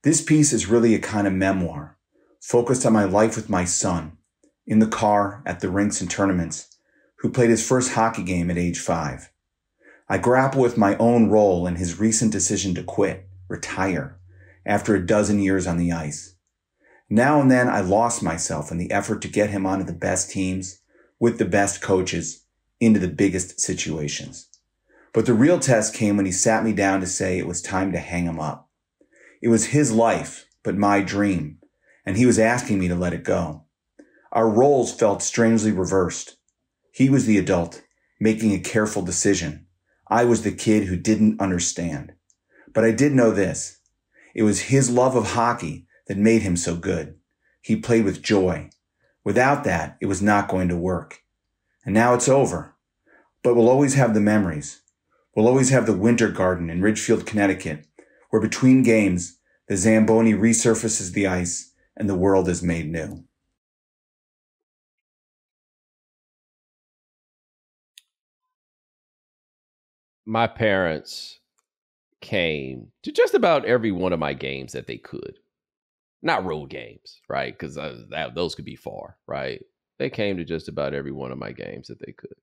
This piece is really a kind of memoir, focused on my life with my son, in the car, at the rinks and tournaments, who played his first hockey game at age 5. I grapple with my own role in his recent decision to quit, retire, after a dozen years on the ice. Now and then I lost myself in the effort to get him onto the best teams, with the best coaches, into the biggest situations. But the real test came when he sat me down to say it was time to hang him up. It was his life, but my dream, and he was asking me to let it go. Our roles felt strangely reversed. He was the adult, making a careful decision. I was the kid who didn't understand. But I did know this. It was his love of hockey that made him so good. He played with joy. Without that, it was not going to work. And now it's over. But we'll always have the memories. We'll always have the Winter Garden in Ridgefield, Connecticut, where between games, the Zamboni resurfaces the ice and the world is made new. My parents came to just about every one of my games that they could. Not road games, right? Because those could be far, right? They came to just about every one of my games that they could.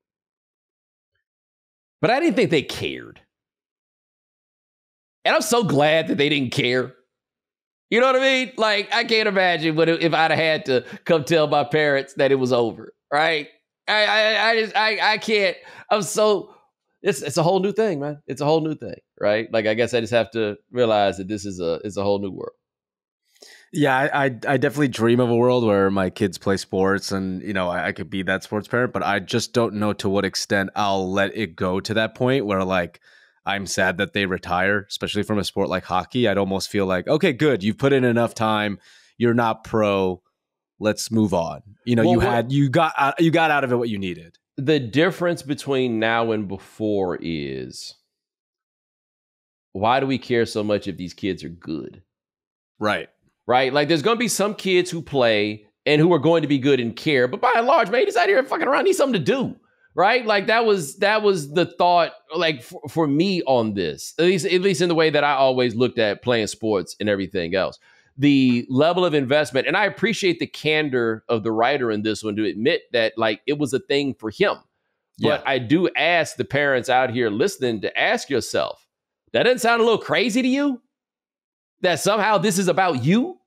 But I didn't think they cared. And I'm so glad that they didn't care. You know what I mean? Like, I can't imagine if I'd have had to come tell my parents that it was over, right? I can't. I'm so... It's a whole new thing, man. It's a whole new thing, right? Like, I guess I just have to realize that this is a whole new world. Yeah, I definitely dream of a world where my kids play sports and, you know, I could be that sports parent, but I just don't know to what extent I'll let it go to that point where, like, I'm sad that they retire, especially from a sport like hockey. I'd almost feel like, okay, good. You've put in enough time. You're not pro. Let's move on. You know, well, you got out of it what you needed. the difference between now and before is, why do we care so much if these kids are good? Right. Right? Like, there's going to be some kids who play and who are going to be good and care, but by and large, man, he's out here fucking around, need something to do. Right? Like, that was the thought, like, for me on this, at least in the way that I always looked at playing sports and everything else. The level of investment, and I appreciate the candor of the writer in this one to admit that, like, it was a thing for him. But I do ask the parents out here listening to ask yourself, that doesn't sound a little crazy to you? That somehow this is about you?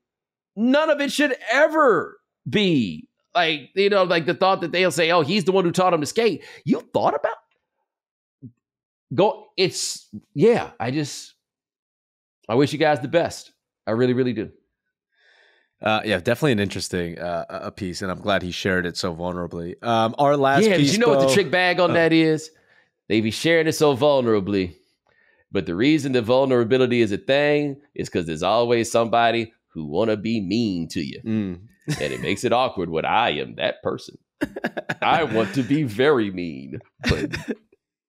None of it should ever be like, you know, like the thought that they'll say, oh, he's the one who taught him to skate. You thought about I wish you guys the best. I really, really do. Definitely an interesting a piece, and I'm glad he shared it so vulnerably. Our last piece, did you know what the trick bag on that is? They be sharing it so vulnerably. But the reason the vulnerability is a thing is because there's always somebody who want to be mean to you. And it makes it awkward when I am that person. I want to be very mean, but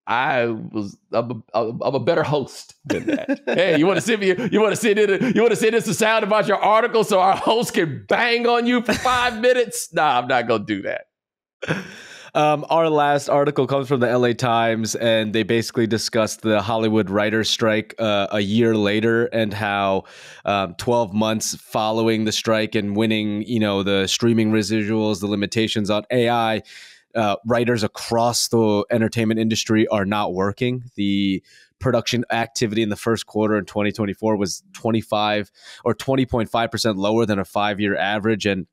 I'm a better host than that. Hey, you want to send us a sound about your article so our host can bang on you for 5 minutes? Nah, I'm not going to do that. Our last article comes from the LA Times, and they basically discussed the Hollywood writers' strike a year later, and how 12 months following the strike and winning, you know, the streaming residuals, the limitations on AI, writers across the entertainment industry are not working. The production activity in the first quarter in 2024 was 20.5% lower than a 5-year average, and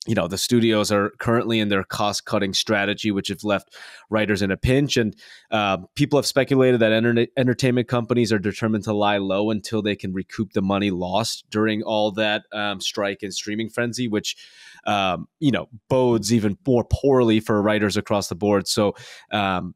you know, the studios are currently in their cost-cutting strategy, which have left writers in a pinch. And people have speculated that entertainment companies are determined to lie low until they can recoup the money lost during all that strike and streaming frenzy, which, you know, bodes even more poorly for writers across the board. So,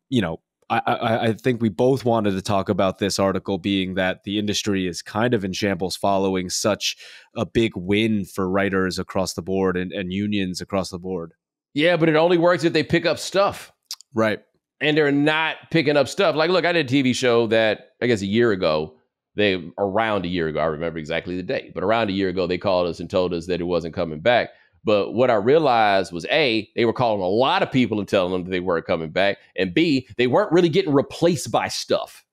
you know, I think we both wanted to talk about this article, being that the industry is kind of in shambles following such a big win for writers across the board and unions across the board. Yeah, but it only works if they pick up stuff. Right. And they're not picking up stuff. Like, look, I did a TV show that, I guess, around a year ago, I remember exactly the date, but around a year ago, they called us and told us that it wasn't coming back. But what I realized was, A, they were calling a lot of people and telling them that they weren't coming back. And B, they weren't really getting replaced by stuff.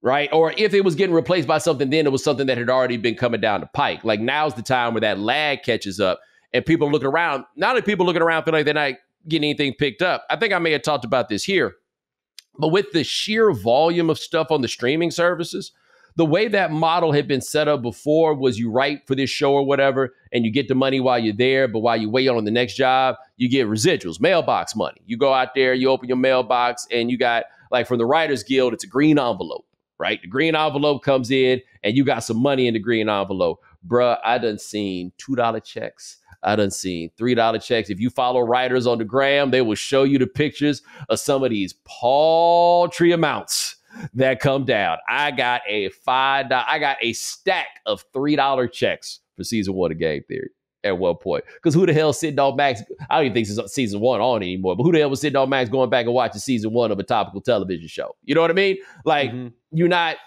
Right? Or if it was getting replaced by something, then it was something that had already been coming down the pike. Like, now's the time where that lag catches up and people are looking around. Not only people looking around feel like they're not getting anything picked up. I think I may have talked about this here. But with the sheer volume of stuff on the streaming services, the way that model had been set up before was you write for this show or whatever, and you get the money while you're there, but while you wait on the next job, you get residuals, mailbox money. You go out there, you open your mailbox, and you got, like, from the Writers Guild, it's a green envelope, right? The green envelope comes in, and you got some money in the green envelope. Bruh, I done seen $2 checks. I done seen $3 checks. If you follow writers on the gram, they will show you the pictures of some of these paltry amounts that come down. I got a stack of $3 checks for season 1 of Game Theory at one point. Because who the hell sitting on Max? I don't even think season 1 on anymore, but who the hell was sitting on Max going back and watching season 1 of a topical television show? You know what I mean? Like, you're not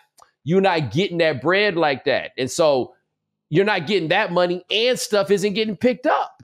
getting that bread like that. And so you're not getting that money, and stuff isn't getting picked up.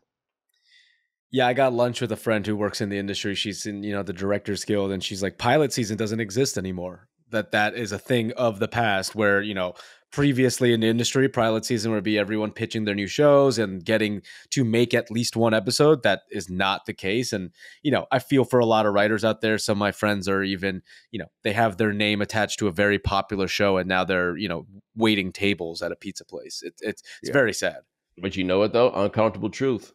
Yeah, I got lunch with a friend who works in the industry. She's in, you know, the Directors Guild, and she's like, pilot season doesn't exist anymore. That is a thing of the past, where, you know, previously in the industry, pilot season would be everyone pitching their new shows and getting to make at least one episode. That is not the case. And, you know, I feel for a lot of writers out there. Some of my friends are even, you know, they have their name attached to a very popular show, and now they're, you know, waiting tables at a pizza place. It's very sad. But you know what, though? Uncomfortable truth.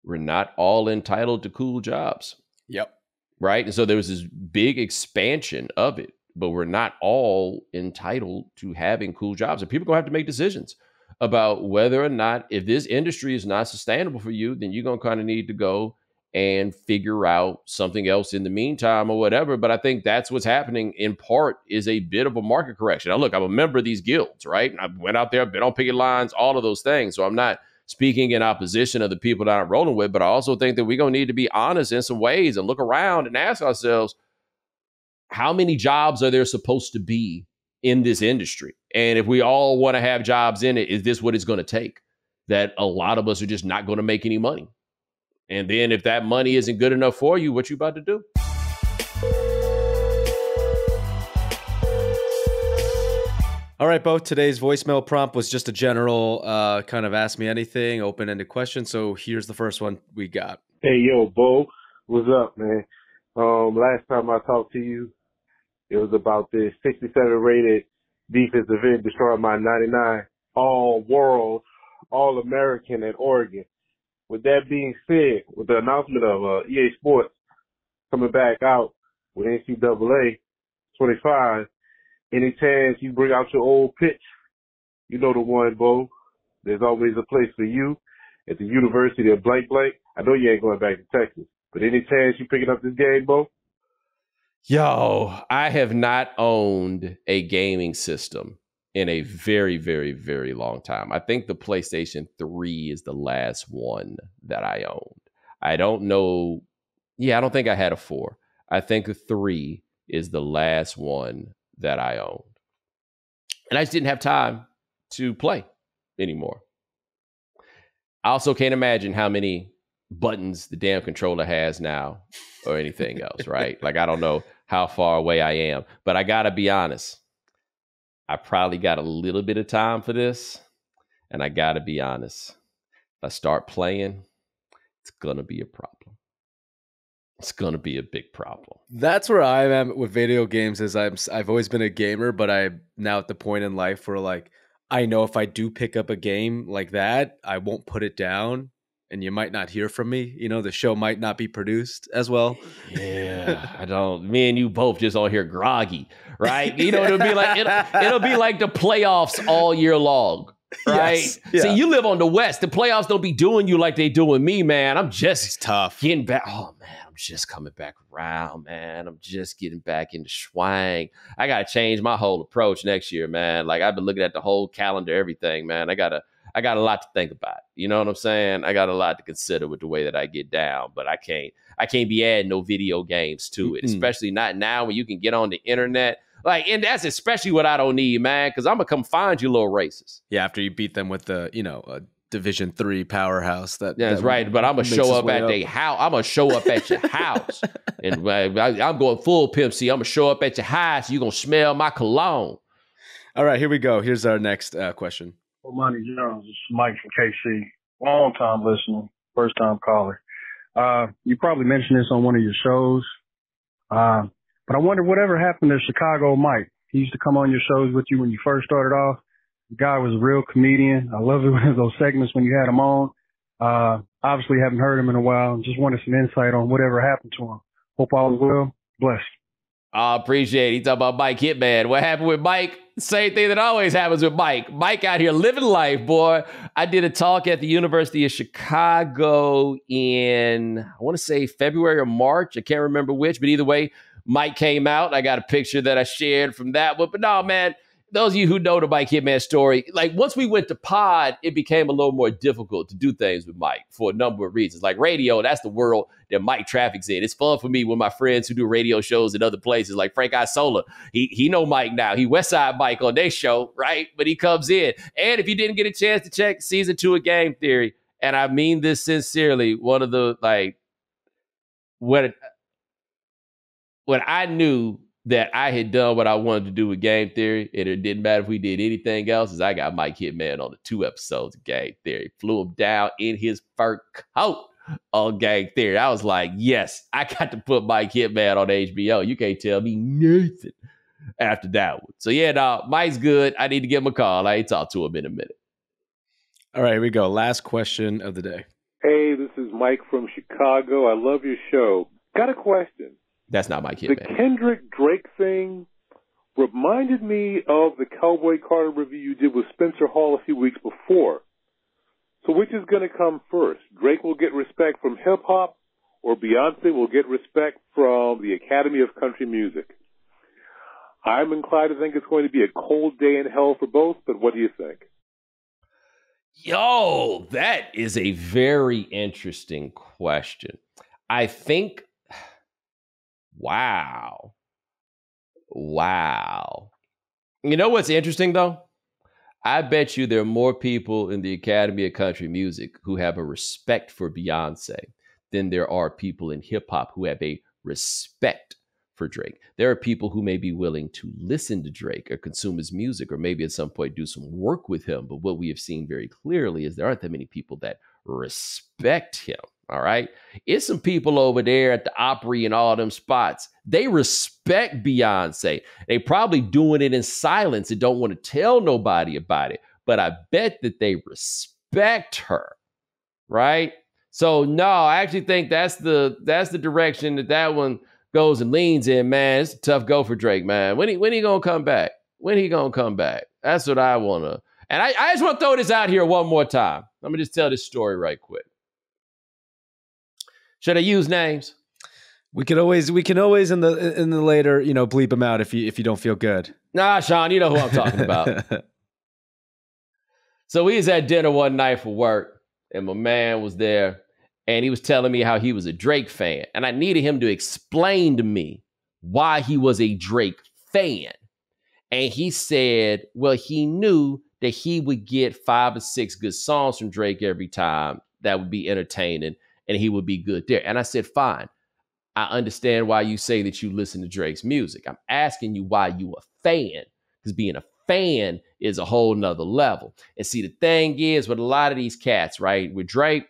We're not all entitled to cool jobs. Yep. Right? And so there was this big expansion of it, but we're not all entitled to having cool jobs. And people are going to have to make decisions about whether or not, if this industry is not sustainable for you, then you're going to kind of need to go and figure out something else in the meantime or whatever. But I think that's what's happening in part, is a bit of a market correction. Now, look, I'm a member of these guilds, right? I went out there, been on picket lines, all of those things. So I'm not speaking in opposition of the people that I'm rolling with, but I also think that we're going to need to be honest in some ways and look around and ask ourselves, how many jobs are there supposed to be in this industry? And if we all want to have jobs in it, is this what it's going to take? That a lot of us are just not going to make any money. And then if that money isn't good enough for you, what you about to do? All right, Bo, today's voicemail prompt was just a general kind of ask me anything, open-ended question. So here's the first one we got. Hey, yo, Bo, what's up, man? Last time I talked to you, it was about this 67 rated defensive end destroyed my 99 all-world, all-American at Oregon. With that being said, with the announcement of EA Sports coming back out with NCAA 25, any chance you bring out your old pitch? You know the one, Bo. There's always a place for you at the University of blank blank. I know you ain't going back to Texas, but any chance you picking up this game, Bo? Yo, I have not owned a gaming system in a very, very, very long time. I think the PlayStation 3 is the last one that I owned. I don't know. Yeah, I don't think I had a 4. I think a 3 is the last one that I owned. And I just didn't have time to play anymore. I also can't imagine how many buttons the damn controller has now or anything else, right? Like, I don't know how far away I am, but I gotta be honest. I probably got a little bit of time for this, and I gotta be honest. If I start playing, it's gonna be a problem. It's gonna be a big problem. That's where I am with video games. Is I've always been a gamer, but I'm now at the point in life where, like, I know if I do pick up a game like that, I won't put it down, and you might not hear from me. You know, the show might not be produced as well. Yeah, I don't. Me and you both just on here groggy, right? You know, it'll be like the playoffs all year long, right? Yes, yeah. See, you live on the West. The playoffs don't be doing you like they doing me, man. I'm just It's tough. getting back. Oh man, I'm just coming back around, man. I'm just getting back into swang. I gotta change my whole approach next year, man. Like, I've been looking at the whole calendar, everything, man. I got a lot to think about. You know what I'm saying? I got a lot to consider with the way that I get down, but I can't be adding no video games to it, especially not now when you can get on the internet. Like, and that's especially what I don't need, man, because I'm gonna come find you little races. Yeah, after you beat them with the, a Division III powerhouse. That's right. But I'm gonna show up at their house. I'm gonna show up at your house, and I'm going full Pimp C. I'm gonna show up at your house. You gonna smell my cologne. All right, here we go. Here's our next question. Bomani Jones, this is Mike from KC. Long time listener, first time caller. You probably mentioned this on one of your shows, but I wonder whatever happened to Chicago Mike. He used to come on your shows with you when you first started off. The guy was a real comedian. I love those segments when you had him on. Obviously haven't heard him in a while. Just wanted some insight on whatever happened to him. Hope all is well. Blessed. I appreciate it. He talking about Mike Hitman. What happened with Mike? Same thing that always happens with Mike. Mike out here living life, boy. I did a talk at the University of Chicago in, I want to say February or March. I can't remember which, but either way, Mike came out. I got a picture that I shared from that one. But no, man, those of you who know the Mike Hitman story, like, once we went to pod, it became a little more difficult to do things with Mike for a number of reasons. Like radio, that's the world that Mike traffics in. It's fun for me with my friends who do radio shows in other places, like Frank Isola. He know Mike now. He Westside Mike on their show, right? But he comes in. And if you didn't get a chance to check season 2 of Game Theory, and I mean this sincerely, one of the, like, when I knew that I had done what I wanted to do with Game Theory, and it didn't matter if we did anything else, is I got Mike Hitman on the 2 episodes of Game Theory. Flew him down in his fur coat on Game Theory. I was like, yes, I got to put Mike Hitman on HBO. You can't tell me nothing after that one. So yeah, no, Mike's good. I need to give him a call. I ain't talk to him in a minute. All right, here we go. Last question of the day. Hey, this is Mike from Chicago. I love your show. Got a question. That's not Mike Hitman. The Kendrick Drake thing reminded me of the Cowboy Carter review you did with Spencer Hall a few weeks before. So which is going to come first? Drake will get respect from hip-hop, or Beyonce will get respect from the Academy of Country Music? I'm inclined to think it's going to be a cold day in hell for both, but what do you think? Yo, that is a very interesting question. I think, wow. You know what's interesting, though? I bet you there are more people in the Academy of Country Music who have a respect for Beyonce than there are people in hip hop who have a respect for Drake. There are people who may be willing to listen to Drake or consume his music or maybe at some point do some work with him. But what we have seen very clearly is there aren't that many people that respect him. All right. It's some people over there at the Opry and all them spots. They respect Beyonce. They probably doing it in silence and don't want to tell nobody about it. But I bet that they respect her. Right. So no, I actually think that's the direction that one goes and leans in, man. It's a tough go for Drake, man. When he gonna come back? When he gonna come back? That's what I wanna. And I just want to throw this out here one more time. Let me just tell this story right quick. Should I use names? We can always in the later, bleep them out if you don't feel good. Nah, Sean, you know who I'm talking about. So we was at dinner one night for work, and my man was there, and he was telling me how he was a Drake fan, and I needed him to explain to me why he was a Drake fan. And he said, well, he knew that he would get 5 or 6 good songs from Drake every time that would be entertaining, and he would be good there. And I said, fine. I understand why you say that you listen to Drake's music. I'm asking you why you a fan, because being a fan is a whole nother level. And see, the thing is with a lot of these cats, right, with Drake,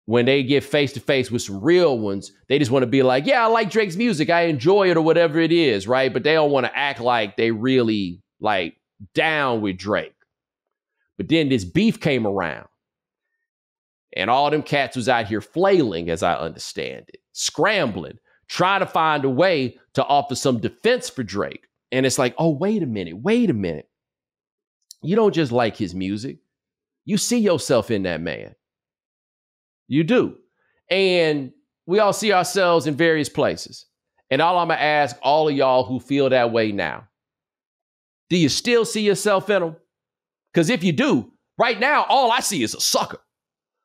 when they get face to face with some real ones, they just want to be like, yeah, I like Drake's music. I enjoy it or whatever it is, right? But they don't want to act like they really like down with Drake. But then this beef came around. And all them cats was out here flailing, as I understand it, scrambling, trying to find a way to offer some defense for Drake. And it's like, oh, wait a minute. You don't just like his music. You see yourself in that man. You do. And we all see ourselves in various places. And all I'm going to ask all of y'all who feel that way now, do you still see yourself in them? Because if you do, right now, all I see is a sucker.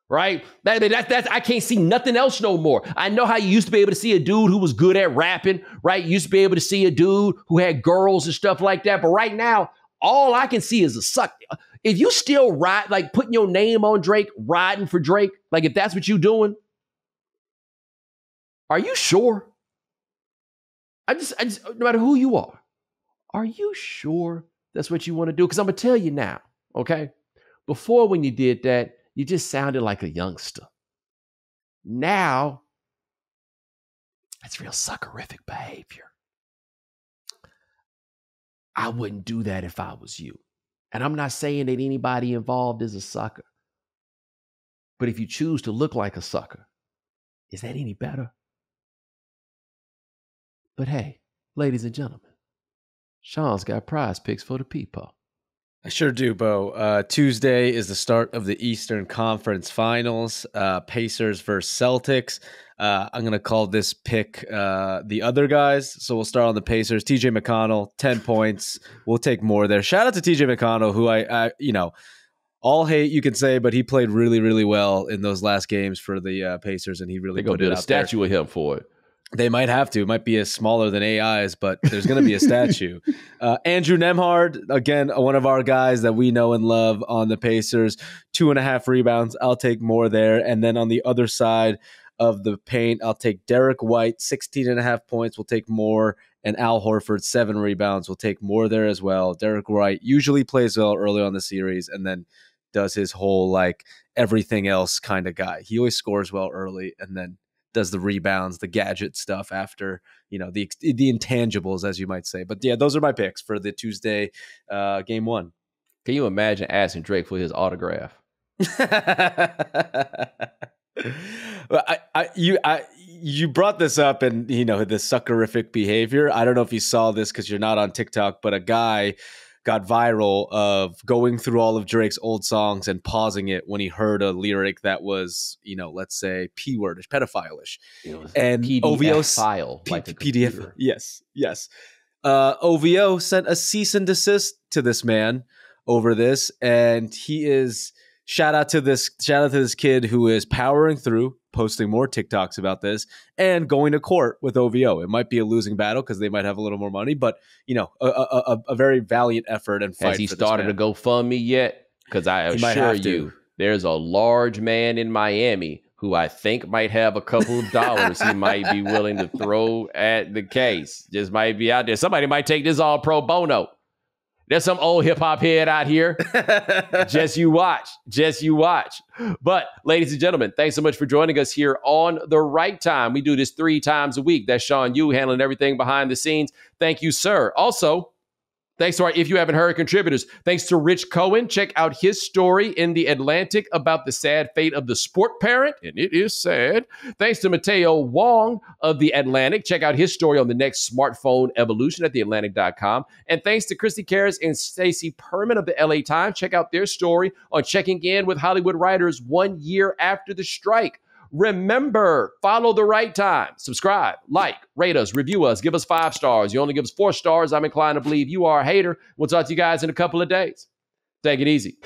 Right? That's I can't see nothing else no more. I know how you used to be able to see a dude who was good at rapping, right? You used to be able to see a dude who had girls and stuff like that. But right now, all I can see is a suck. If you still ride, like putting your name on Drake, riding for Drake, like if that's what you're doing, are you sure? I just no matter who you are you sure that's what you want to do? Because I'm going to tell you now, okay? Before when you did that, you just sounded like a youngster. Now, that's real suckerific behavior. I wouldn't do that if I was you. And I'm not saying that anybody involved is a sucker. But if you choose to look like a sucker, is that any better? But hey, ladies and gentlemen, Sean's got prize picks for the people. I sure do, Bo. Tuesday is the start of the Eastern Conference Finals. Pacers versus Celtics. I'm going to call this pick the other guys. So we'll start on the Pacers. TJ McConnell, 10 points. We'll take more there. Shout out to TJ McConnell, who I all hate you can say, but he played really, really well in those last games for the Pacers, and he really put it out there. They're going to build a statue of him for it. They might have to. It might be smaller than AI's, but there's going to be a statue. Andrew Nembhard, again, one of our guys that we know and love on the Pacers, 2.5 rebounds. I'll take more there. And then on the other side of the paint, I'll take Derek White, 16.5 points. We'll take more. And Al Horford, 7 rebounds. We'll take more there as well. Derek White usually plays well early on the series and then does his whole, like, everything else kind of guy. He always scores well early and then does the rebounds, the gadget stuff after, the intangibles, as you might say. But yeah, those are my picks for the Tuesday game 1. Can you imagine asking Drake for his autograph? You brought this up and, the suckerific behavior. I don't know if you saw this because you're not on TikTok, but a guy got viral of going through all of Drake's old songs and pausing it when he heard a lyric that was, let's say P-wordish, pedophile-ish. And PDF OVO file, like a PDF. Yes. OVO sent a cease and desist to this man over this. And he is shout out to this kid who is powering through, posting more TikToks about this, and going to court with OVO. It might be a losing battle because they might have a little more money, but a very valiant effort and fight. Has he started a GoFundMe yet? Because I assure you, there's a large man in Miami who I think might have a couple of dollars he might be willing to throw at the case. Just might be out there. Somebody might take this all pro bono. There's some old hip hop head out here. Just you watch. But ladies and gentlemen, thanks so much for joining us here on The Right Time. We do this 3 times a week. That's Sean Yu handling everything behind the scenes. Thank you, sir. Also, thanks to our If You Haven't Heard contributors. Thanks to Rich Cohen. Check out his story in The Atlantic about the sad fate of the sport parent, and it is sad. Thanks to Mateo Wong of The Atlantic. Check out his story on the next smartphone evolution at theatlantic.com. And thanks to Christy Karras and Stacey Perman of the LA Times. Check out their story on checking in with Hollywood writers 1 year after the strike. Remember, follow The Right Time. Subscribe, like, rate us, review us, give us 5 stars. You only give us 4 stars, I'm inclined to believe you are a hater. We'll talk to you guys in a couple of days. Take it easy.